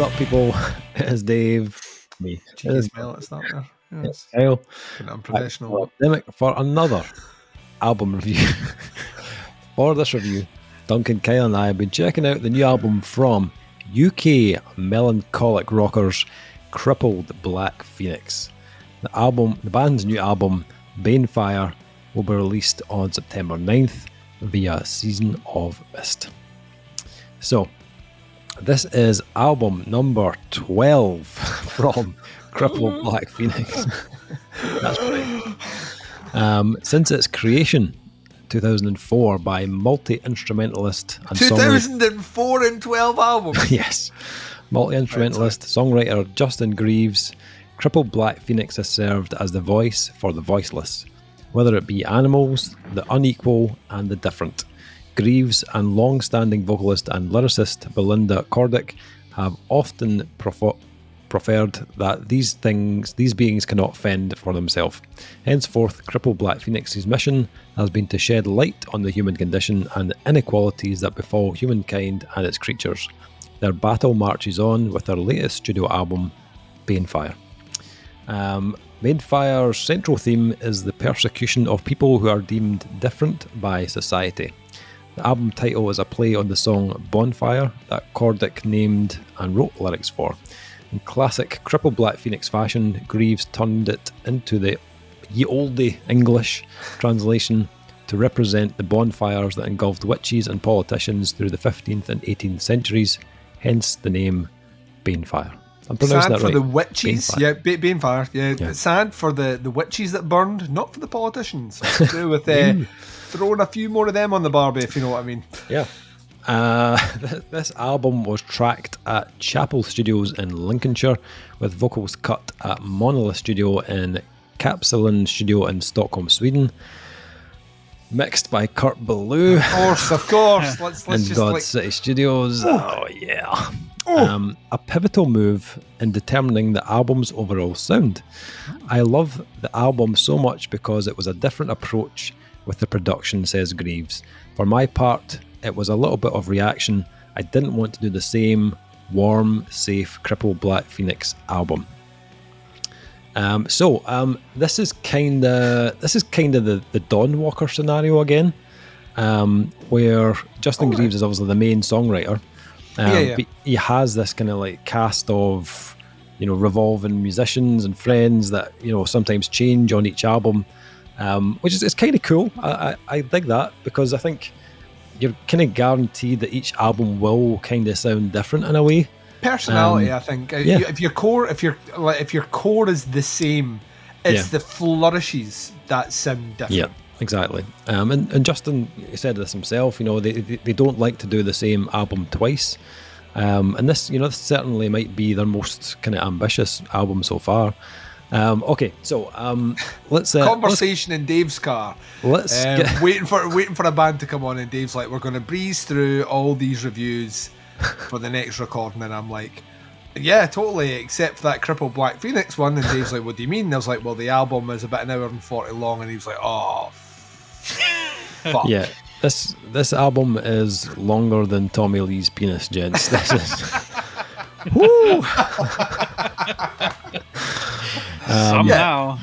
is up, people? It is Dave. Me. It is Smell at start there. it's Kyle. Kind of unprofessional. For another album review. For this review, Duncan Kyle and I have been checking out the new album from UK melancholic rockers Crippled Black Phoenix. The band's new album, Banefyre, will be released on September 9th via Season of Mist. So, this is album number 12 from Crippled Black Phoenix. That's right. Since its creation, 2004, by multi-instrumentalist and 2004 and 12 albums. Yes. Multi-instrumentalist, songwriter Justin Greaves, Crippled Black Phoenix has served as the voice for the voiceless, whether it be animals, the unequal, and the different. Greaves and long-standing vocalist and lyricist Belinda Cordick have often preferred that these beings cannot fend for themselves. Henceforth, Crippled Black Phoenix's mission has been to shed light on the human condition and the inequalities that befall humankind and its creatures. Their battle marches on with their latest studio album, Banefyre. Banefyre's central theme is the persecution of people who are deemed different by society. The album title is a play on the song Bonfire that Cordick named and wrote lyrics for. In classic Crippled Black Phoenix fashion, Greaves turned it into the ye olde English translation to represent the bonfires that engulfed witches and politicians through the 15th and 18th centuries, hence the name Banefyre. I'm pronouncing sad that for right. the witches. Banefyre. Yeah, Banefyre. Yeah. Sad for the witches that burned, not for the politicians. To do with throwing a few more of them on the barbie, if you know what I mean. Yeah. This album was tracked at Chapel Studios in Lincolnshire, with vocals cut at Monolith Studio in Kapselin Studio in Stockholm, Sweden. Mixed by Kurt Ballou. Of course. Let's in just God City Studios. Oh yeah. A pivotal move in determining the album's overall sound. I love the album so much because it was a different approach with the production, says Greaves. For my part, it was a little bit of reaction. I didn't want to do the same warm, safe Crippled Black Phoenix album. This is kind of the Dawnwalker scenario again, where Justin Greaves is obviously the main songwriter. But he has this kind of like cast of, revolving musicians and friends that sometimes change on each album, which is kind of cool. I dig that because I think you're kind of guaranteed that each album will kind of sound different in a way. Personality, I think. If your core is the same, it's the flourishes that sound different. Yeah, exactly. And Justin said this himself. They don't like to do the same album twice. And this, this certainly might be their most kind of ambitious album so far. Let's conversation in Dave's car. Let's waiting for a band to come on, and Dave's like, we're going to breeze through all these reviews for the next recording, and I'm like, yeah, totally, except for that Crippled Black Phoenix one. And Dave's like, what do you mean? And I was like, well, the album is about an hour and 40 long, and he was like, oh, fuck. Yeah, this album is longer than Tommy Lee's penis, gents. This is woo. Somehow.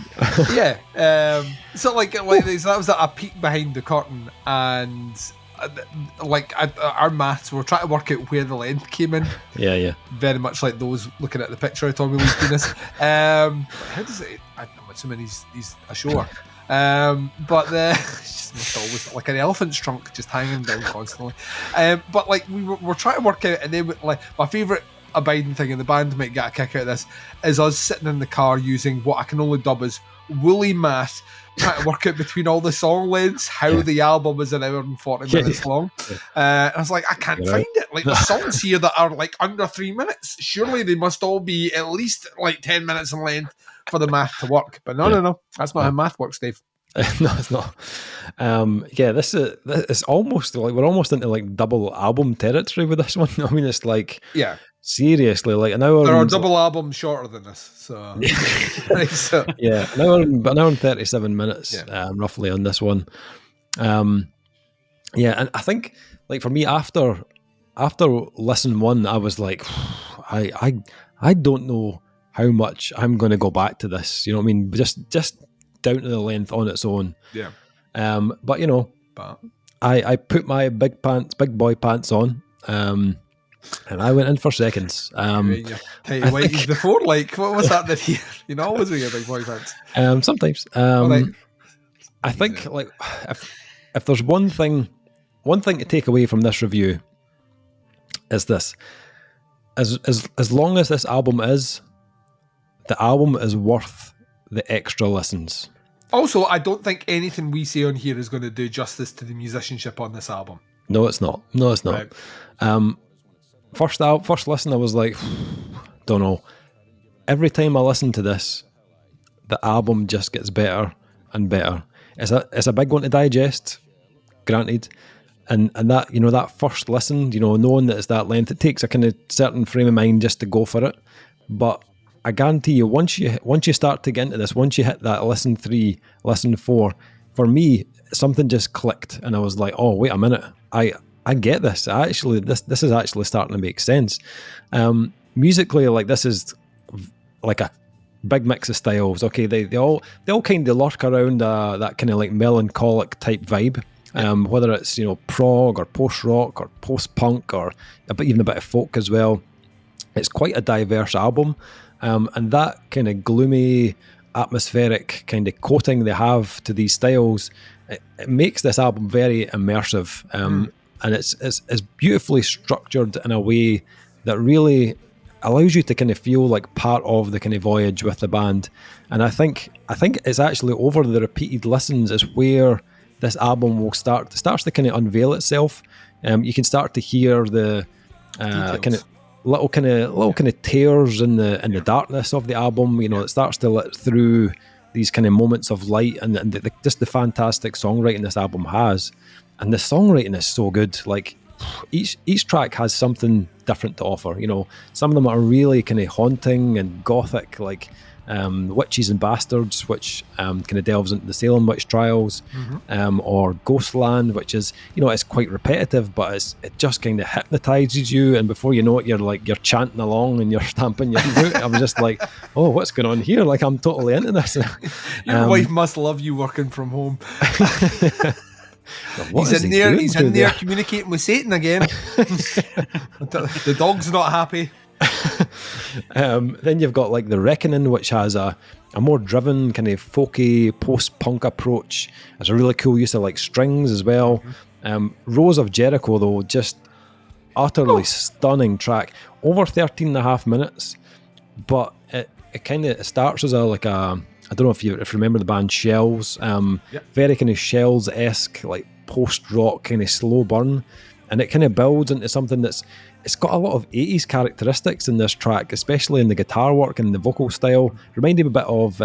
So that was a peek behind the curtain, and our maths, we're trying to work out where the length came in. Yeah. Very much like those looking at the picture of Tommy Lee's penis. How does it? I'm assuming he's ashore. But it's just always like an elephant's trunk just hanging down constantly. But we're trying to work out, and then my favourite abiding thing, and the band might get a kick out of this, is us sitting in the car using what I can only dub as woolly math, trying to work out between all the song lengths how the album is an hour and 40 minutes long. And I was like, I can't find it. Like, the songs here that are under 3 minutes, surely they must all be at least 10 minutes in length for the math to work. But no, that's not how math works, Dave. No, it's not. This is it's almost like we're almost into double album territory with this one. I mean, it's seriously an hour. There are double albums shorter than this, so an hour and 37 minutes, roughly on this one. And I think for me after listen one, I was like, I don't know how much I'm going to go back to this. You know what I mean? Just down to the length on its own. Yeah. But you know, I put my big boy pants on, and I went in for seconds. Before, like, what was that here? You know, always wear your big boy pants. Sometimes. I think like if there's one thing to take away from this review is this: as long as this album is, the album is worth the extra listens. Also, I don't think anything we say on here is going to do justice to the musicianship on this album. No, it's not. Right. First listen, I was like, don't know. Every time I listen to this, the album just gets better and better. It's a big one to digest, granted. And that, you know, that first listen, you know, knowing that it's that length, it takes a kind of certain frame of mind just to go for it. But I guarantee you, once you start to get into this, once you hit that listen 3, listen 4, for me, something just clicked, and I was like, oh, wait a minute, I get this. This is actually starting to make sense. Musically, like, this is like a big mix of styles. Okay, they all kind of lurk around that kind of like melancholic type vibe. Whether it's, you know, prog or post rock or post punk or even a bit of folk as well. It's quite a diverse album. And that kind of gloomy, atmospheric kind of coating they have to these styles, it makes this album very immersive. And it's beautifully structured in a way that really allows you to kind of feel like part of the kind of voyage with the band. And I think it's actually over the repeated listens is where this album will starts to kind of unveil itself. You can start to hear the kind of little tears in the darkness of the album. You know, it starts to let through these kind of moments of light, and just the fantastic songwriting this album has. And the songwriting is so good. Like each track has something different to offer. You know, some of them are really kind of haunting and gothic, like Witches and Bastards, which kind of delves into the Salem witch trials, or Ghostland, which is, you know, it's quite repetitive, but it just kind of hypnotizes you, and before you know it, you're chanting along and you're stamping your foot. I'm just like, oh, what's going on here? Like, I'm totally into this. Your wife must love you working from home. He's in there communicating with Satan again. The dog's not happy. Then you've got like The Reckoning, which has a more driven kind of folky post-punk approach. There's a really cool use of like strings as well. Rose of Jericho, though, just utterly stunning track, over 13 and a half minutes, but it kind of starts as I don't know if you remember the band Shells, very kind of Shells-esque, like post-rock kind of slow burn, and it kind of builds into something it's got a lot of 80s characteristics in this track, especially in the guitar work and the vocal style. Reminded me a bit of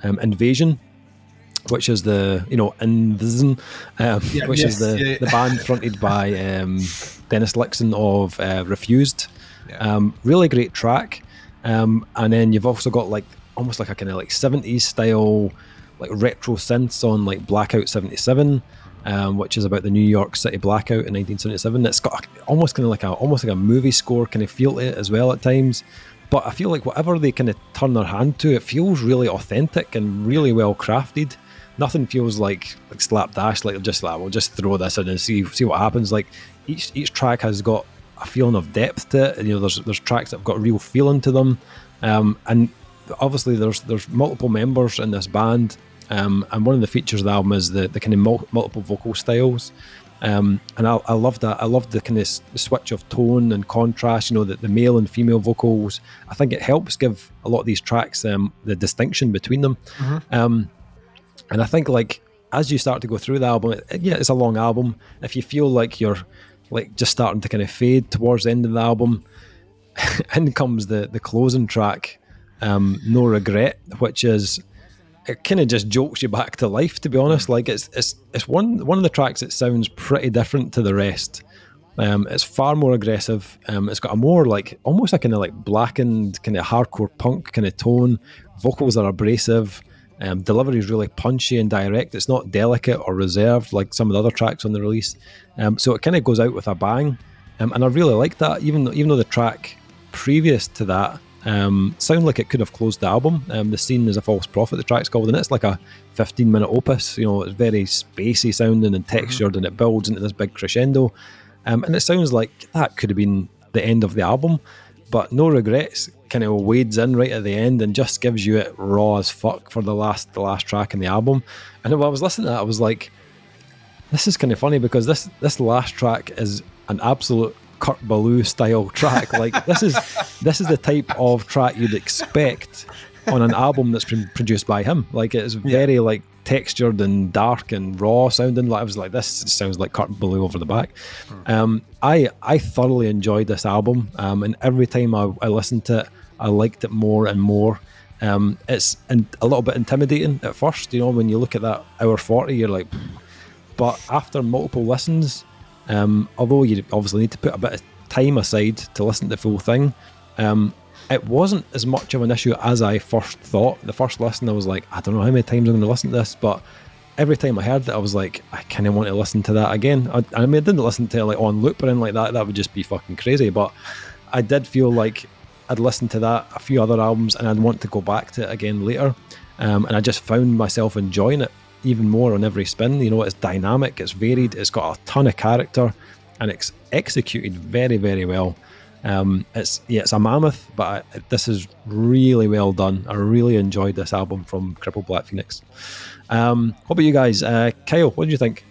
Invasion, which is the, you know, INVSN, which is the band fronted by Dennis Lixon of Refused. Really great track. And then you've also got like almost like a kind of like 70s style, like retro synths on like Blackout 77, which is about the New York City blackout in 1977. It's got almost like a movie score kind of feel to it as well at times. But I feel like whatever they kind of turn their hand to, it feels really authentic and really well crafted. Nothing feels like slapdash, like we'll just throw this in and see what happens. Like each track has got a feeling of depth to it. And, you know, there's tracks that have got real feeling to them. And obviously there's multiple members in this band, and one of the features of the album is the kind of multiple vocal styles, and I love that. I love the kind of switch of tone and contrast, you know, the male and female vocals. I think it helps give a lot of these tracks the distinction between them. And I think, like, as you start to go through the album, it's a long album. If you feel like you're like just starting to kind of fade towards the end of the album, in comes the closing track, No Regret, which is, it kind of just jolts you back to life, to be honest. Like it's one of the tracks that sounds pretty different to the rest. It's far more aggressive. It's got a more like almost a kind of like blackened kind of hardcore punk kind of tone. Vocals are abrasive. Delivery is really punchy and direct. It's not delicate or reserved like some of the other tracks on the release. So it kind of goes out with a bang. And I really like that, even though the track previous to that sound like it could have closed the album. The Scene is a False Prophet, the track's called, and it's like a 15-minute opus. It's very spacey sounding and textured, and it builds into this big crescendo. And it sounds like that could have been the end of the album, but No Regrets kind of wades in right at the end and just gives you it raw as fuck for the last track in the album. And when I was listening to that, I was like, this is kind of funny, because this last track is an absolute Kurt Ballou style track. Like this is the type of track you'd expect on an album that's been produced by him. Like it's very like textured and dark and raw sounding. Like I was like, this sounds like Kurt Ballou over the back. I thoroughly enjoyed this album, and every time I listened to it, I liked it more and more. It's a little bit intimidating at first, when you look at that hour 40, you're like, but after multiple listens, although you obviously need to put a bit of time aside to listen to the full thing, it wasn't as much of an issue as I first thought. The first listen, I was like, I don't know how many times I'm going to listen to this, but every time I heard it, I was like, I kind of want to listen to that again. I didn't listen to it like on loop or anything like that. That would just be fucking crazy. But I did feel like I'd listened to that, a few other albums, and I'd want to go back to it again later. And I just found myself enjoying it even more on every spin. It's dynamic, it's varied, it's got a ton of character, and it's executed very, very well. It's a mammoth, but this is really well done. I really enjoyed this album from Crippled Black Phoenix. What about you guys? Kyle, what did you think?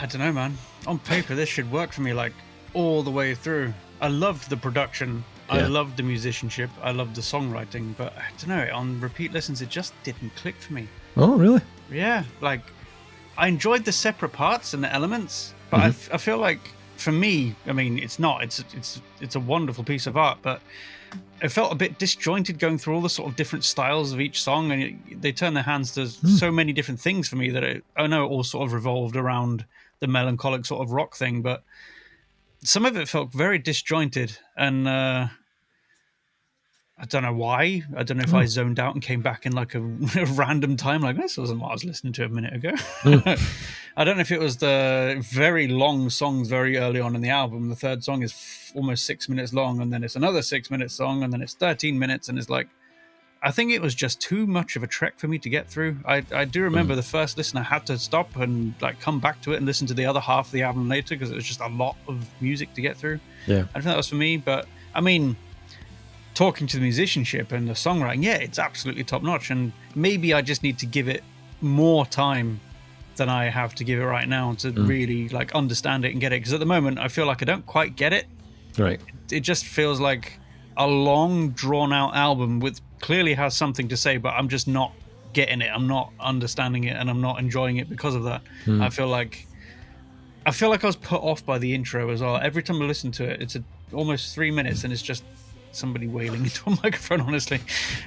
I don't know, man. On paper, this should work for me like all the way through. I loved the production. I loved the musicianship. I loved the songwriting, but I don't know, on repeat listens, it just didn't click for me. Oh, really? Yeah, like I enjoyed the separate parts and the elements, but I feel like for me, I mean, it's a wonderful piece of art, but it felt a bit disjointed going through all the sort of different styles of each song, and they turn their hands to so many different things for me that I know it all sort of revolved around the melancholic sort of rock thing, but some of it felt very disjointed, and I don't know why. I don't know if I zoned out and came back in like a random time, like this wasn't what I was listening to a minute ago. I don't know if it was the very long songs very early on in the album. The third song is almost 6 minutes long, and then it's another 6 minute song, and then it's 13 minutes, and it's like, I think it was just too much of a trek for me to get through. I do remember the first listen, I had to stop and like come back to it and listen to the other half of the album later, because it was just a lot of music to get through. I don't think that was for me, but I mean, talking to the musicianship and the songwriting, it's absolutely top notch, and maybe I just need to give it more time than I have to give it right now to really like understand it and get it, because at the moment I feel like I don't quite get it. Right. It just feels like a long drawn out album with clearly has something to say, but I'm just not getting it. I'm not understanding it, and I'm not enjoying it because of that. I feel like I was put off by the intro as well. Every time I listen to it, it's almost 3 minutes, and it's just somebody wailing into a microphone. Honestly,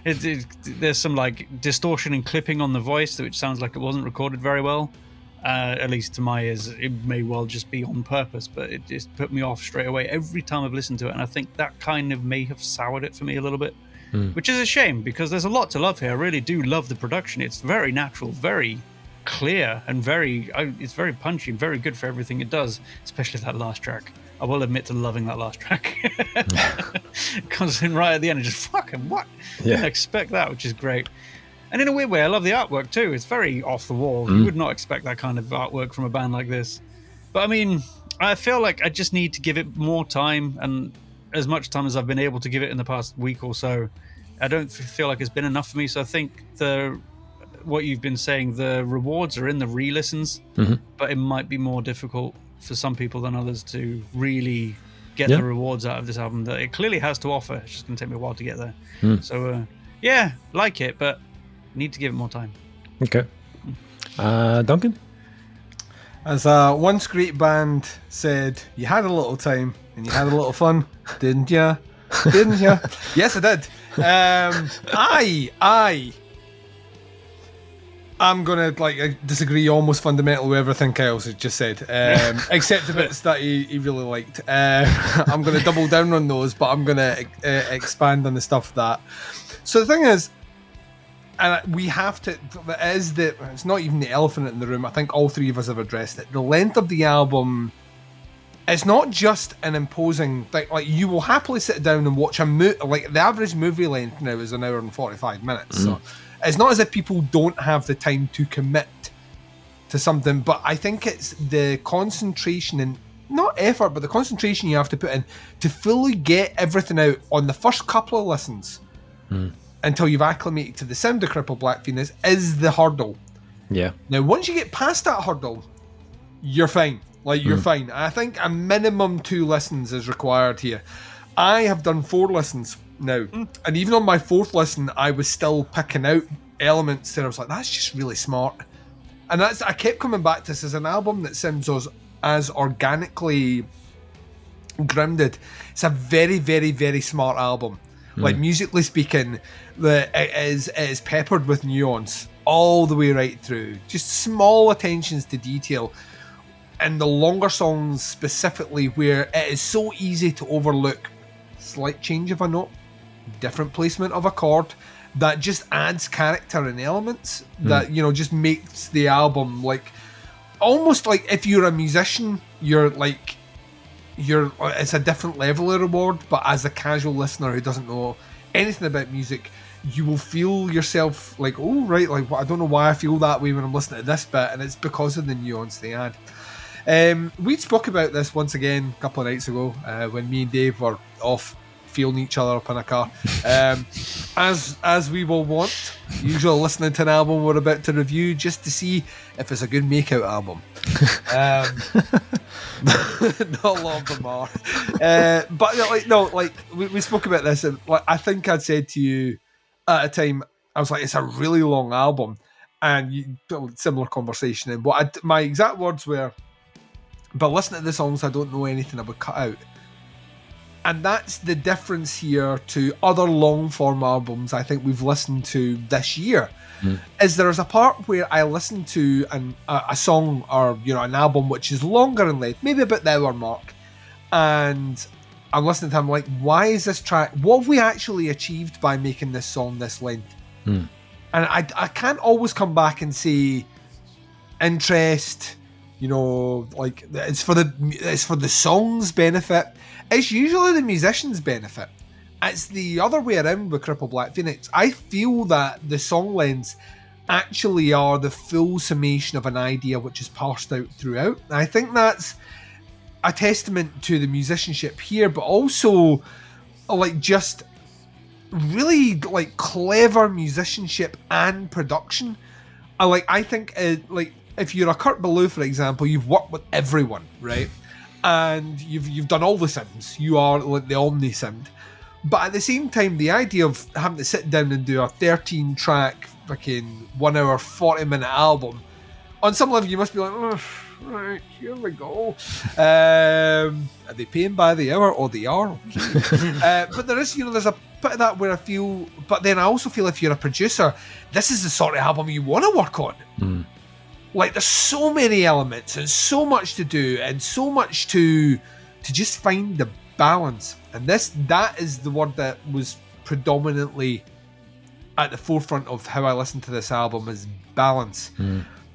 there's some like distortion and clipping on the voice, which sounds like it wasn't recorded very well. At least to my ears, it may well just be on purpose, but it just put me off straight away every time I've listened to it, and I think that kind of may have soured it for me a little bit, which is a shame, because there's a lot to love here. I really do love the production. It's very natural, very clear, and it's very punchy and very good for everything it does, especially that last track. I will admit to loving that last track. Comes in right at the end and just fucking what? Didn't expect that, which is great. And in a weird way, I love the artwork too. It's very off the wall. You would not expect that kind of artwork from a band like this. But I mean, I feel like I just need to give it more time, and as much time as I've been able to give it in the past week or so, I don't feel like it's been enough for me. So I think what you've been saying, the rewards are in the re-listens, but it might be more difficult for some people than others to really get the rewards out of this album that it clearly has to offer. It's just going to take me a while to get there. So like it, but need to give it more time. Okay. Duncan? As once great band said, you had a little time and you had a little fun, didn't ya? Didn't ya? Yes, I did. I'm gonna disagree almost fundamentally with everything Kyle has just said, except the bits that he really liked. I'm gonna double down on those, but I'm gonna expand on the stuff that. So the thing is, and we have to. It's not even the elephant in the room. I think all three of us have addressed it. The length of the album it's not just an imposing thing. Like, you will happily sit down and watch a movie. Like, the average movie length now is 1 hour and 45 minutes. So it's not as if people don't have the time to commit to something, but I think it's the concentration and not effort, but the concentration you have to put in to fully get everything out on the first couple of listens until you've acclimated to the sound of Crippled Black Phoenix is the hurdle. Yeah. Now, once you get past that hurdle, you're fine. Like, you're fine. I think a minimum 2 listens is required here. I have done 4 listens now, and even on my 4th listen, I was still picking out elements that I was like, that's just really smart. And I kept coming back to this as an album that sounds as organically grounded. It's a very, very, very smart album. Like, musically speaking, it is peppered with nuance all the way right through. Just small attentions to detail. And the longer songs specifically, where it is so easy to overlook slight change of a note, different placement of a chord, that just adds character and elements that, you know, just makes the album like almost like if you're a musician, it's a different level of reward, but as a casual listener who doesn't know anything about music, you will feel yourself like, oh right, like I don't know why I feel that way when I'm listening to this bit, and it's because of the nuance they add. We spoke about this once again a couple of nights ago when me and Dave were off feeling each other up in a car. As we will want, usually listening to an album we're about to review just to see if it's a good makeout album. Not a lot of them are. But we spoke about this, and like I think I'd said to you at a time, I was like, it's a really long album, and similar conversation. And my exact words were, but listening to the songs, I don't know anything I would cut out. And that's the difference here to other long-form albums I think we've listened to this year. Is there's a part where I listen to a song or, you know, an album which is longer in length, maybe about the hour mark, and I'm listening to it, I'm like, why is this track, what have we actually achieved by making this song this length? And I can't always come back and say interest, you know, like it's for the song's benefit. It's usually the musician's benefit. It's the other way around with Crippled Black Phoenix. I feel that the song lengths actually are the full summation of an idea which is parsed out throughout. And I think that's a testament to the musicianship here, but also like just really like clever musicianship and production. I think if you're a Kurt Ballou, for example, you've worked with everyone, right? And you've done all the sounds. You are like the omni-sound. But at the same time, the idea of having to sit down and do a 13-track fucking 1 hour, 40-minute album, on some level you must be like, oh, right, here we go. Are they paying by the hour? Or they are. But there is, there's a bit of that where I feel, but then I also feel if you're a producer, this is the sort of album you want to work on. Like, there's so many elements and so much to do and so much to just find the balance. And that is the word that was predominantly at the forefront of how I listen to this album is balance.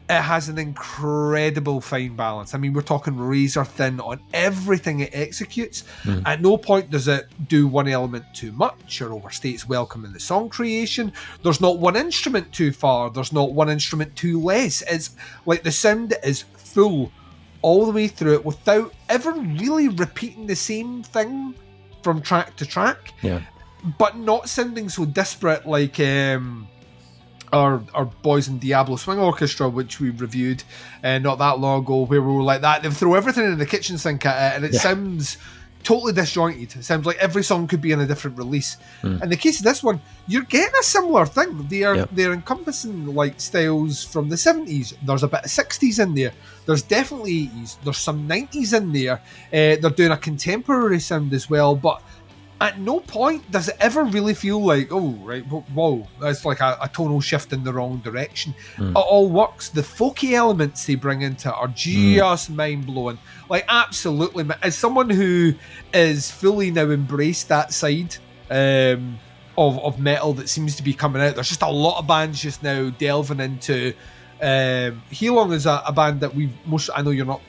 It has an incredible fine balance. I mean, we're talking razor thin on everything it executes. At no point does it do one element too much or overstates welcome in the song creation. There's not one instrument too far. There's not one instrument too less. It's like the sound is full all the way through it without ever really repeating the same thing from track to track. Yeah. But not sounding so disparate like our boys in Diablo Swing Orchestra, which we reviewed not that long ago, where we were like that. They throw everything in the kitchen sink at it, and it sounds totally disjointed. It sounds like every song could be in a different release. In the case of this one, you're getting a similar thing. They're encompassing like styles from the 70s. There's a bit of 60s in there. There's definitely 80s. There's some 90s in there. They're doing a contemporary sound as well, but at no point does it ever really feel like, oh, right, whoa, that's like a tonal shift in the wrong direction. It all works. The folky elements they bring into it are just mind-blowing. Like, absolutely. As someone who is fully now embraced that side of metal that seems to be coming out, there's just a lot of bands just now delving into... Heelong is a band that I know you're not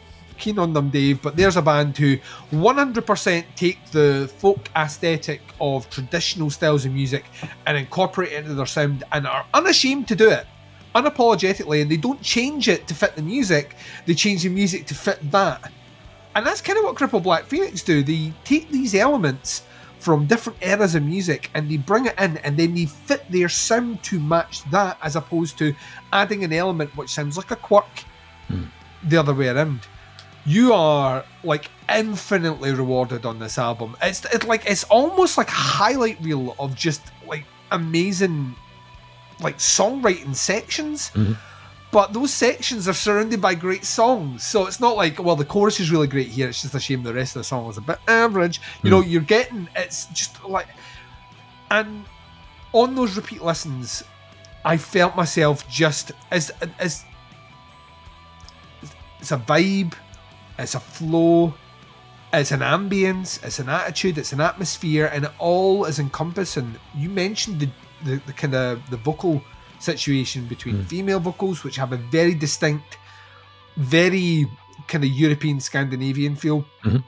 keen on them, Dave, but there's a band who 100% take the folk aesthetic of traditional styles of music and incorporate it into their sound and are unashamed to do it, unapologetically, and they don't change it to fit the music, they change the music to fit that. And that's kind of what Crippled Black Phoenix do. They take these elements from different eras of music and they bring it in and then they fit their sound to match that, as opposed to adding an element which sounds like a quirk the other way around. You are like infinitely rewarded on this album. It's almost like a highlight reel of just like amazing like songwriting sections. But those sections are surrounded by great songs. So it's not like, well, the chorus is really great here, it's just a shame the rest of the song is a bit average. You know, you're getting, it's just like... And on those repeat listens, I felt myself just... It's a vibe, it's a flow, it's an ambience, it's an attitude, it's an atmosphere, and it all is encompassing. You mentioned the kind of the vocal situation between female vocals, which have a very distinct, very kind of European Scandinavian feel, and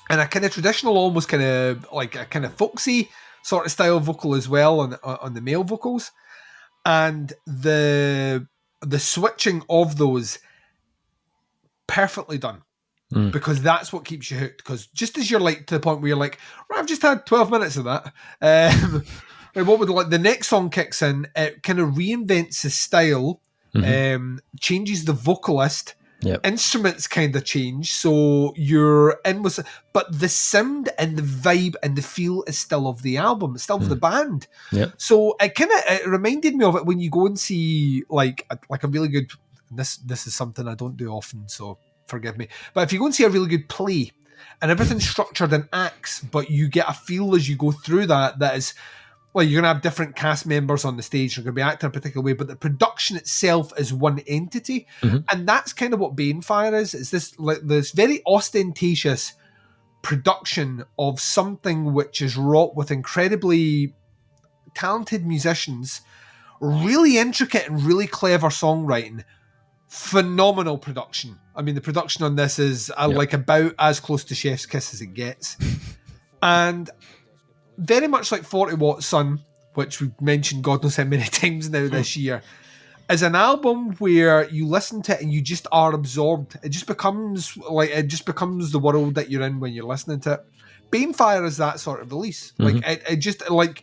a kind of traditional, almost kind of like a kind of folksy sort of style vocal as well on the male vocals, and the switching of those perfectly done. Because that's what keeps you hooked. Because just as you're like to the point where you're like, right, I've just had 12 minutes of that. What would like the next song kicks in, it kind of reinvents the style, changes the vocalist, instruments kind of change, so you're in with, but the sound and the vibe and the feel is still of the album, it's still of the band. So it reminded me of it when you go and see like a really good. This is something I don't do often, so forgive me. But if you go and see a really good play, and everything's structured in acts, but you get a feel as you go through that is. Well, you're going to have different cast members on the stage. You're going to be acting a particular way, but the production itself is one entity. And that's kind of what Banefyre is. It's this very ostentatious production of something which is wrought with incredibly talented musicians, really intricate and really clever songwriting, phenomenal production. I mean, the production on this is like about as close to Chef's Kiss as it gets. And very much like 40 Watt Sun, which we've mentioned God knows how many times now this year, is an album where you listen to it and you just are absorbed. It just becomes the world that you're in when you're listening to it. Banefyre is that sort of release. Like it just like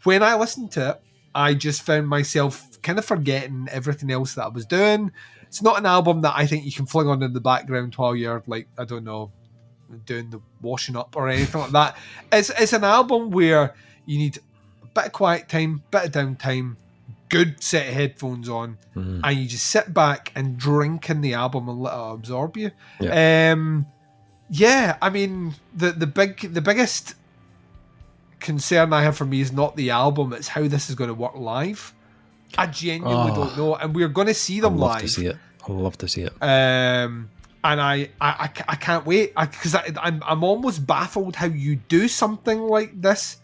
when I listened to it, I just found myself kind of forgetting everything else that I was doing. It's not an album that I think you can fling on in the background while you're like, I don't know, doing the washing up or anything like that. It's an album where you need a bit of quiet time, bit of downtime, good set of headphones on, and you just sit back and drink in the album and let it absorb you. I mean the biggest concern I have for me is not the album, it's how this is going to work live. I genuinely don't know, and we're going to see them live. I'd love to see it. And I can't wait, because I'm almost baffled how you do something like this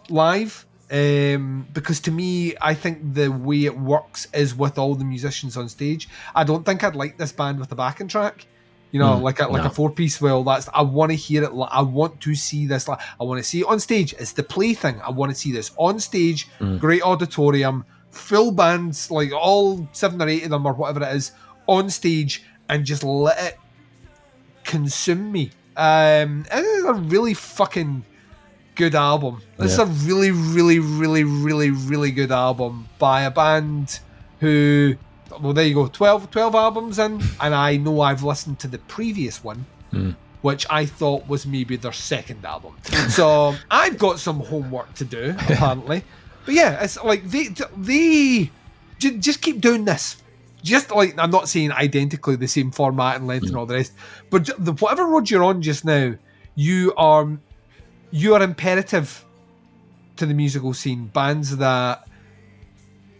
live. Because to me, I think the way it works is with all the musicians on stage. I don't think I'd like this band with a backing track. You know, like a 4-piece. Well, I want to hear it. I want to see this. I want to see it on stage. It's the play thing. I want to see this on stage. Great auditorium, full bands, like all 7 or 8 of them or whatever it is, on stage. And just let it consume me. It is a really fucking good album. It's a really, really, really, really, really good album by a band who, well, there you go, 12 albums in, and I know I've listened to the previous one, which I thought was maybe their second album. So I've got some homework to do, apparently. But yeah, it's like they just keep doing this. Just like, I'm not saying identically the same format and length and all the rest, but whatever road you're on just now, you are imperative to the musical scene. Bands that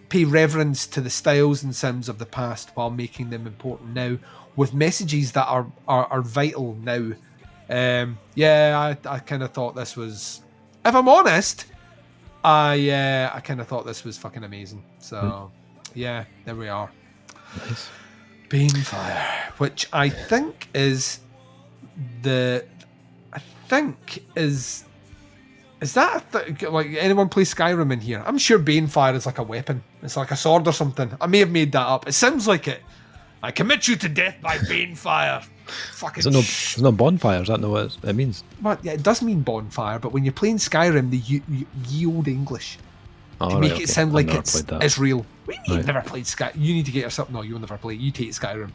pay reverence to the styles and sounds of the past while making them important now, with messages that are vital now. I kind of thought this was, if I'm honest, I kind of thought this was fucking amazing. So yeah, there we are. Nice. Banefyre. which I think is is that like anyone play Skyrim in here? I'm sure Banefyre is like a weapon. It's like a sword or something. I may have made that up. It sounds like it. I commit you to death by Banefyre. Fucking. There's no bonfire. Is that not what it means? But yeah, it does mean bonfire. But when you're playing Skyrim, they yield English to make it sound like it's real. What do you mean you've never played Skyrim? You need to get yourself. No, you'll never play. You take Skyrim.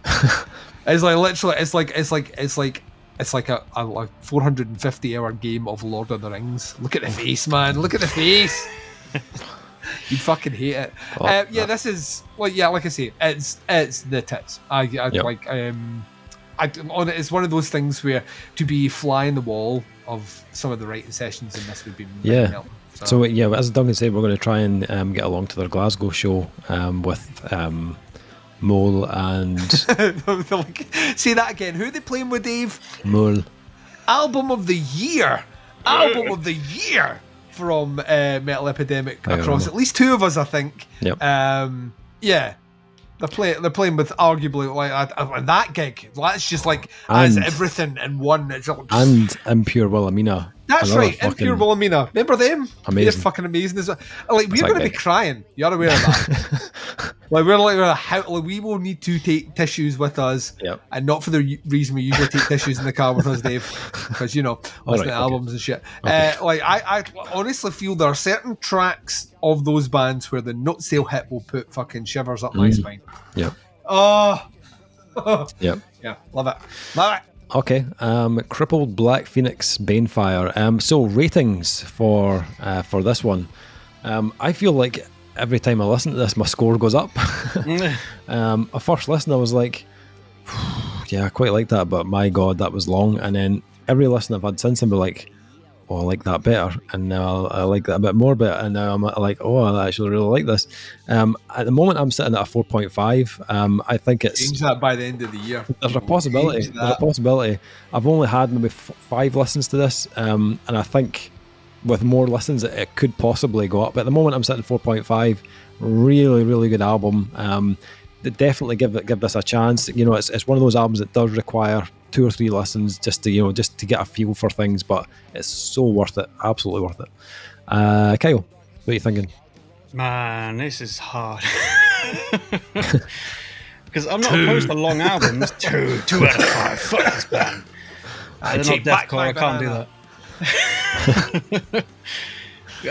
It's like literally. It's like a 450-hour game of Lord of the Rings. Look at the face, man. Look at the face. You'd fucking hate it. This is like I say, it's the tits. It's one of those things where to be fly in the wall of some of the writing sessions in this would be melting. So as Duncan said, we're going to try and get along to their Glasgow show with Mole and say that again. Who are they playing with, Dave? Mole. Album of the year from Metal Epidemic across at least two of us, I think. Yep. They're playing with arguably like that gig. That's just like as everything in one. And Impure Wilhelmina. That's right, Impure Wilhelmina. Remember them? Amazing. They're fucking amazing as well. Like we're going to be crying. You're aware of that? We will need to take tissues with us, and not for the reason we usually take tissues in the car with us, Dave, because listen to albums and shit. Okay. I honestly feel there are certain tracks of those bands where the note sale hit will put fucking shivers up my spine. Yeah. Oh. Yeah. Yeah. Love it. Love it. Okay, Crippled Black Phoenix, Banefyre. So ratings for this one. I feel like every time I listen to this, my score goes up. A first listen, I was like, yeah, I quite like that, but my God, that was long. And then every listen I've had since, I'm like, oh, I like that better, and now I like that a bit more better, and now I'm like, oh, I actually really like this. At the moment, I'm sitting at a 4.5. I think it's change that by the end of the year. There's a possibility. I've only had maybe 5 listens to this, and I think with more listens, it could possibly go up. But at the moment, I'm sitting at 4.5. Really, really good album. Definitely give this a chance. It's one of those albums that does require 2 or 3 listens just to get a feel for things, but it's so worth it. Absolutely worth it. Kyle, what are you thinking? Man, this is hard. Because I'm not opposed to long albums. 2 out of 5. Fuck this band. They're not deathcore. I can't do that.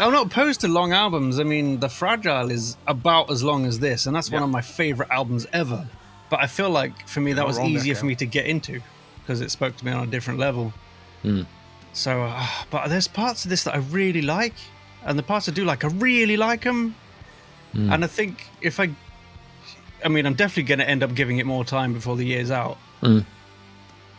I'm not opposed to long albums. I mean, The Fragile is about as long as this, and that's one of my favourite albums ever. But I feel like, for me, that was easier for me to get into, because it spoke to me on a different level. So, but there's parts of this that I really like, and the parts I do like, I really like them. And I think I'm definitely going to end up giving it more time before the year's out.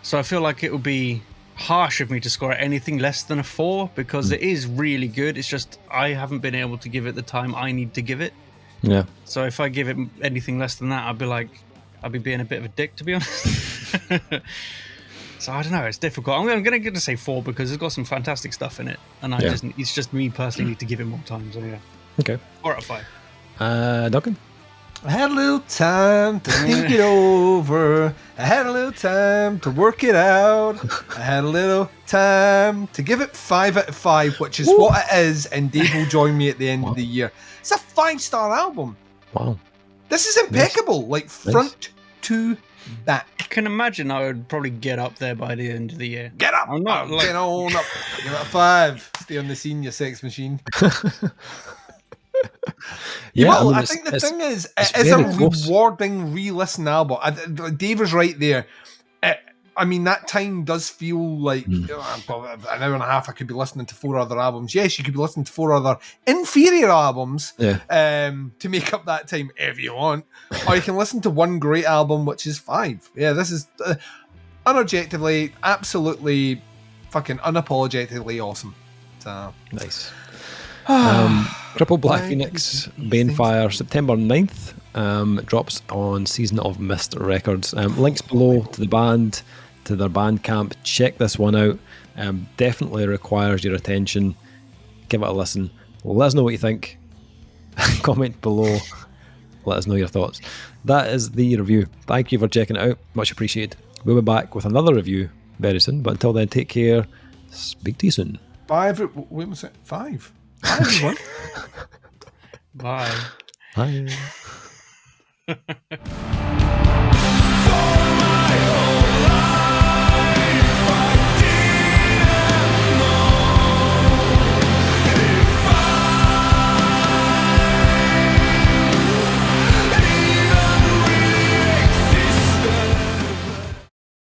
So I feel like it would be harsh of me to score anything less than a 4, because it is really good. It's just I haven't been able to give it the time I need to give it. Yeah. So if I give it anything less than that, I'd be being a bit of a dick, to be honest. So I don't know. It's difficult. I'm going to say 4 because it's got some fantastic stuff in it, and it's just me personally need to give it more time. So yeah. Okay. 4 out of 5. Duncan. I had a little time to think it over. I had a little time to work it out. I had a little time to give it 5 out of 5, which is what it is, and Dave will join me at the end of the year. It's a 5-star album. Wow. This is impeccable, like front to back. I can imagine I would probably get up there by the end of the year. Get up! I'm not get on up. Give it a 5. Stay on the scene, you sex machine. I think the thing is, it is a rewarding re-listen album. Dave is right there. That time does feel like an hour and a half. I could be listening to 4 other albums. Yes, you could be listening to 4 other inferior albums to make up that time if you want. Or you can listen to one great album, which is 5. Yeah, this is unobjectively, absolutely, fucking unapologetically awesome. So nice. Crippled Black Phoenix, Banefyre, September 9th. Drops on Season of Mist Records. Links below to the band, to their Bandcamp. Check this one out. Definitely requires your attention. Give it a listen. Let us know what you think. Comment below. let us know your thoughts. That is the review. Thank you for checking it out. Much appreciated. We'll be back with another review very soon. But until then, take care. Speak to you soon. Bye, wait a second. 5. Bye, everyone. Bye. Bye.